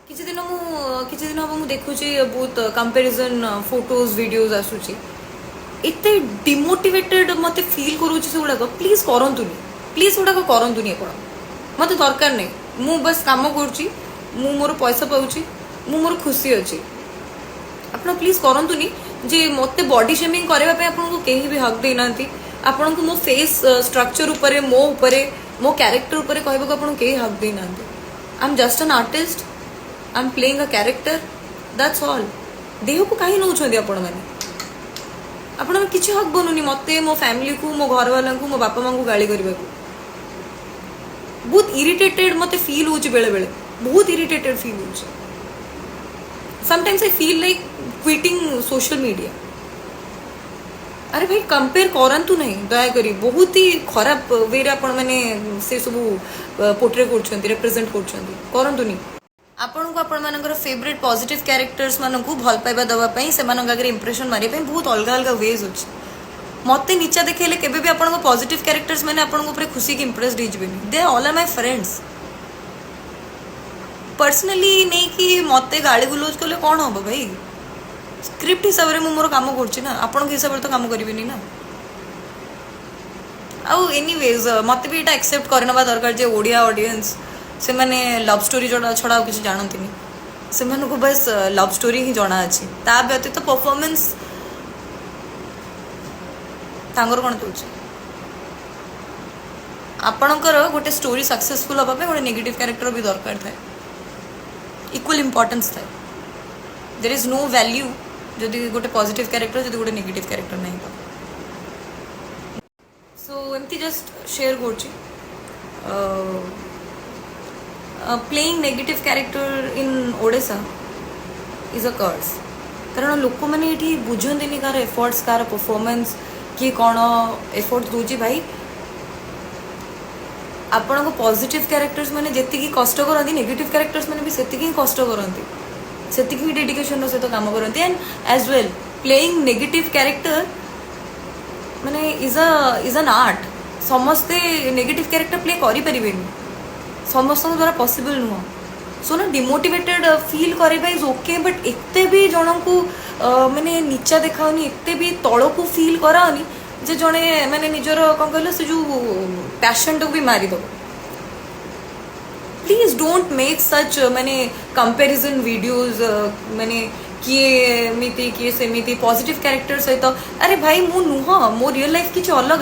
किसी दिन हम देखुची बहुत कंपैरिजन फोटोज वीडियोस आसुची एते डिमोटिवेटेड मते फील करूची से गुड़ाक प्लीज करंतुनी प्लीज गुड़ाक करंतुनी आपण मते दरकार नहीं मु बस काम करूची मु मोर पैसा पाउची मु मोर खुशी अछि आपण प्लीज करंतुनी जे मते बॉडी शेमिंग करबा पे आपण को केही भी हक देना आपण को मो फेस स्ट्रक्चर ऊपर मो कैरेक्टर ऊपर कहबा को आपण केही हक देना I am just an artist I am playing a character that's all देह को कहीं नौ आपण मैंने आपण किसी हक बनूनी मते मो फैमिली को मो घर वाला को मो बापा माँ को गाली करने को बहुत इरिटेटेड मते फील होची बेले बेले बहुत इरिटेटेड फील होची sometimes I feel like quitting social media अरे भाई कंपेयर करंतु नहीं दया करी बहुत ही खराब वे रे आपण माने से सब पोर्ट्रे करछंती रिप्रेजेंट करछंती करंतु नहीं आपण को आपण मानकर फेवरेट पॉजिटिव कैरेक्टर्स मानन को भल पाइबा दवा पई से मानन आगे इंप्रेशन मारे पई बहुत अलग अलग वेज होछ मते नीचा देखेले केबे भी आपण को पॉजिटिव कैरेक्टर्स माने आपण को ऊपर खुशी के इंप्रेस्ड हिजबेनी they all are my friends personally नहीं कि मते गाड़ी गुलोज कले कोन होबो भाई स्क्रिप्ट हिसाब रे मु मोर काम करछि ना आपण के हिसाब रे तो काम करबिनी ना आउ एनीवेज मते भी एटा एक्सेप्ट करनबा दरकार जे ओडिया ऑडियंस से माने लव स्टोरी जोड़ा छड़ा किसी जानती से को बस लव स्टोरी ही जना अच्छी ता व्यतीत तो परफॉर्मेंस तांगर कौन दूसरे आपणकर गोटे स्टोरी सक्सेसफुल हाँपे गोटे नेगेटिव कैरेक्टर भी दरकार थाए इक्वल इंपोर्टेंस थाए देयर इज नो वैल्यू जदि गोटे पॉजिटिव कैरेक्टर जदि गोटे नेगेटिव कैरेक्टर नहीं था सो एमती जस्ट शेयर करछि playing negative character in Odisha is a curse कारण लोक मैंने ये बुझंती कार एफर्ट्स कार परफॉर्मेंस किए कौन एफर्ट दूची भाई आपण को पॉजिटिव कैरेक्टर्स मैंने जी कष्ट करती नेगेटिव कैरेक्टर्स मैंने भी सेतिकी कष्ट करती सेतिकी ही डेडिकेशन सहित काम करती and as well playing negative character मैंने इज एन आर्ट समस्ते नेगेटिव कैरेक्टर प्ले करि परिबेनी समस्त द्वारा पॉसिबल नुह सो ना डिमोटिवेटेड फील करबा इज ओके बट एते भी जन को माने नीचा देखाओनी एते भी तल को फील कराओनी जे जने माने निजर कौन कहलो से जो पैशन को भी मारी दो प्लीज डोंट मेक सच माने कंपैरिजन वीडियोस माने किए एमती किए सेमती पॉजिटिव कैरेक्टर सहित अरे भाई मु नुह मो रियल लाइफ किछ अलग